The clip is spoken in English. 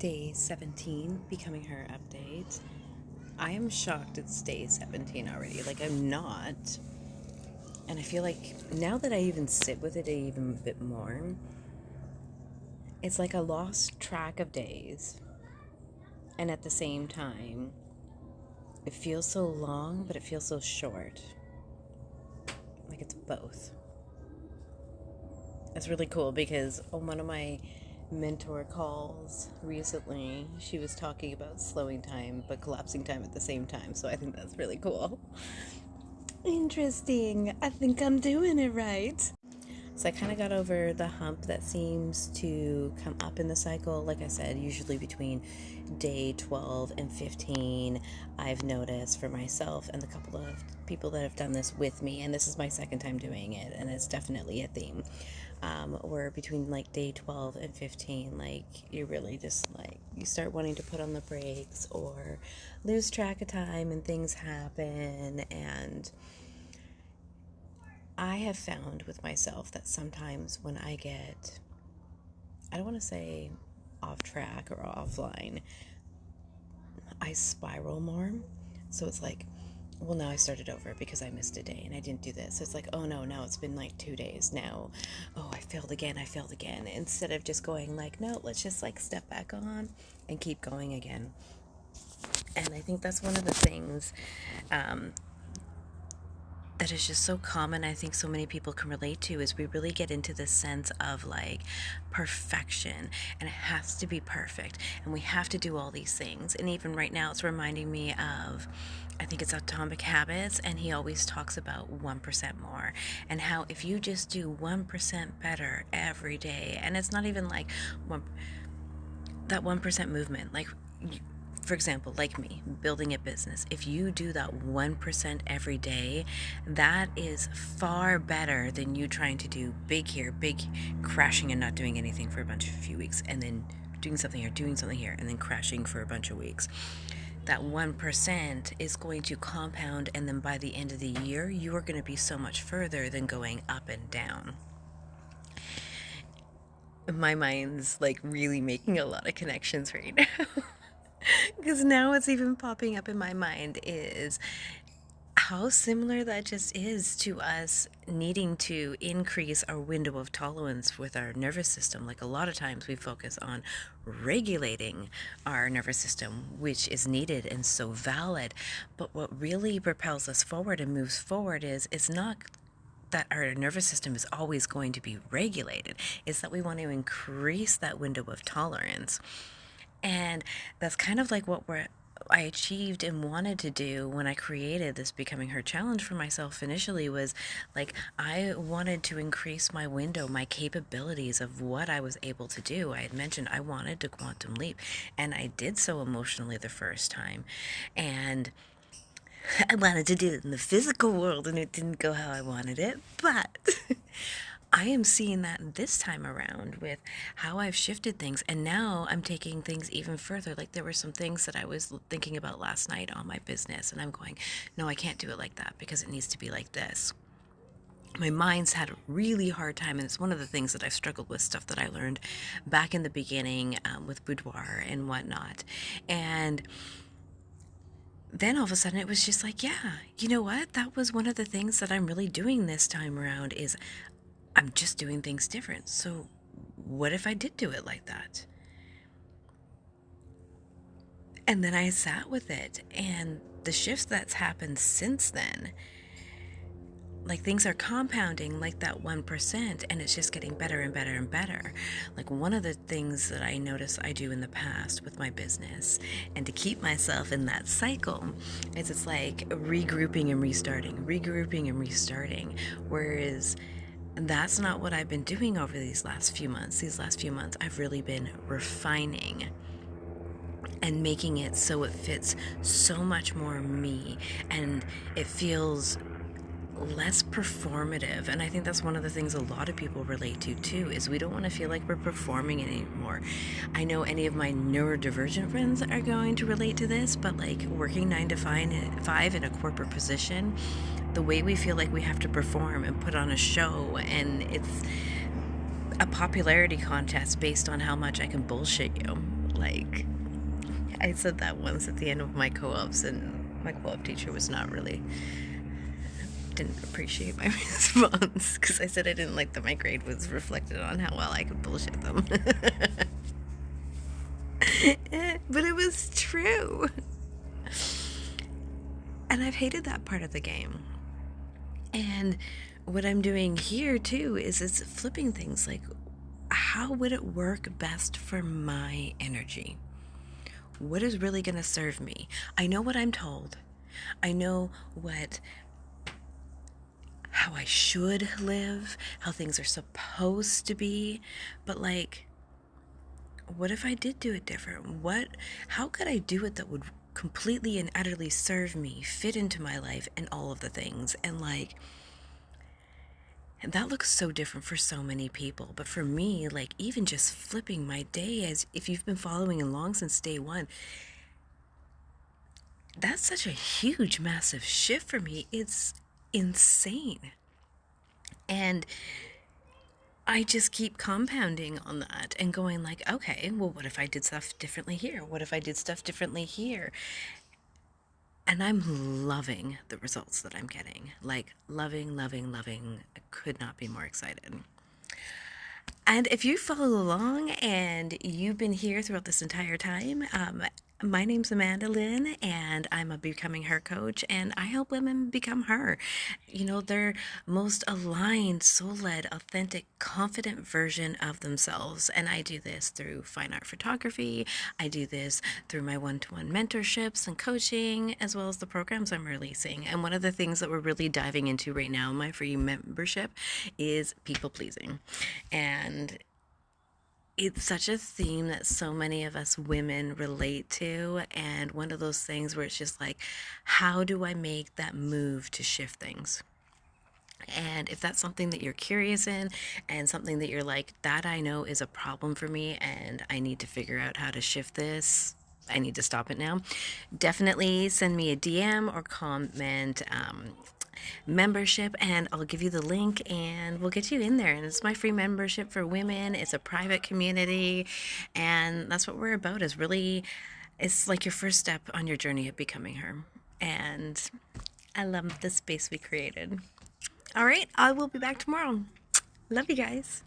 Day 17, Becoming Her update. I am shocked it's day 17 already. Like, I'm not. And I feel like now that I even sit with it even a bit more, it's like I lost track of days. And at the same time, it feels so long, but it feels so short. Like it's both. It's really cool because on one of my mentor calls recently, she was talking about slowing time but collapsing time at the same time. So I think that's really cool. Interesting. I think I'm doing it right. So I kind of got over the hump that seems to come up in the cycle. Like I said, usually between day 12 and 15, I've noticed for myself and the couple of people that have done this with me, and this is my second time doing it, and it's definitely a theme. Where between like day 12 and 15, like you really just like you start wanting to put on the brakes or lose track of time and things happen. And I have found with myself that sometimes when I get, I don't want to say off track or offline, I spiral more. So it's like, well, now I started over because I missed a day and I didn't do this. So it's like, oh no, now it's been like 2 days now. Oh, I failed again. Instead of just going like, no, let's just like step back on and keep going again. And I think that's one of the things that is just so common. I think so many people can relate to is we really get into this sense of like perfection, and it has to be perfect, and we have to do all these things. And even right now it's reminding me of, I think it's Atomic Habits, and he always talks about 1% more, and how if you just do 1% better every day, and it's not even like that 1% movement, like for example, like me, building a business, if you do that 1% every day, that is far better than you trying to do big here, big crashing and not doing anything for a few weeks, and then doing something here, and then crashing for a bunch of weeks. That 1% is going to compound, and then by the end of the year, you are going to be so much further than going up and down. My mind's like really making a lot of connections right now. Because now what's even popping up in my mind is how similar that just is to us needing to increase our window of tolerance with our nervous system. Like a lot of times we focus on regulating our nervous system, which is needed and so valid. But what really propels us forward and moves forward is it's not that our nervous system is always going to be regulated. It's that we want to increase that window of tolerance. And that's kind of like what I achieved and wanted to do when I created this Becoming Her challenge for myself initially, was like I wanted to increase my window, my capabilities of what I was able to do. I had mentioned I wanted to quantum leap, and I did so emotionally the first time. And I wanted to do it in the physical world, and it didn't go how I wanted it, but I am seeing that this time around with how I've shifted things, and now I'm taking things even further. Like there were some things that I was thinking about last night on my business, and I'm going, no, I can't do it like that because it needs to be like this. My mind's had a really hard time, and it's one of the things that I've struggled with, stuff that I learned back in the beginning with boudoir and whatnot. And then all of a sudden it was just like, yeah, you know what? That was one of the things that I'm really doing this time around is I'm just doing things different. So what if I did do it like that? And then I sat with it, and the shifts that's happened since then, like things are compounding like that 1%, and it's just getting better and better and better. Like one of the things that I notice I do in the past with my business, and to keep myself in that cycle, is it's like regrouping and restarting, whereas that's not what I've been doing over these last few months. These last few months, I've really been refining and making it so it fits so much more me, and it feels less performative. And I think that's one of the things a lot of people relate to too, is we don't want to feel like we're performing anymore. I know any of my neurodivergent friends are going to relate to this, but like working 9 to 5 in a corporate position, the way we feel like we have to perform and put on a show, and it's a popularity contest based on how much I can bullshit you. Like, I said that once at the end of my co-ops, and my co-op teacher was not really, didn't appreciate my response, because I said I didn't like that my grade was reflected on how well I could bullshit them. But it was true. And I've hated that part of the game. And what I'm doing here too is it's flipping things, like, how would it work best for my energy? What is really going to serve me? I know what I'm told. I know how I should live, how things are supposed to be, but like, what if I did do it different? How could I do it that would completely and utterly serve me, fit into my life, and all of the things? And like, and that looks so different for so many people. But for me, like, even just flipping my day, as if you've been following along since day one, that's such a huge, massive shift for me. It's insane. And I just keep compounding on that and going like, okay, well, what if I did stuff differently here? What if I did stuff differently here? And I'm loving the results that I'm getting. Like, loving, loving, loving. I could not be more excited. And if you follow along and you've been here throughout this entire time, my name's Amanda Lynn, and I'm a Becoming Her coach, and I help women become her. Their most aligned, soul-led, authentic, confident version of themselves. And I do this through fine art photography. I do this through my one-to-one mentorships and coaching, as well as the programs I'm releasing. And one of the things that we're really diving into right now in my free membership is people pleasing. And it's such a theme that so many of us women relate to, and one of those things where it's just like, how do I make that move to shift things? And if that's something that you're curious in, and something that you're like, that I know is a problem for me and I need to figure out how to shift this, I need to stop it now, definitely send me a DM or comment membership, and I'll give you the link and we'll get you in there. And it's my free membership for women. It's a private community, and that's what we're about, is really, it's like your first step on your journey of becoming her. And I love the space we created. All right, I will be back tomorrow. Love you guys.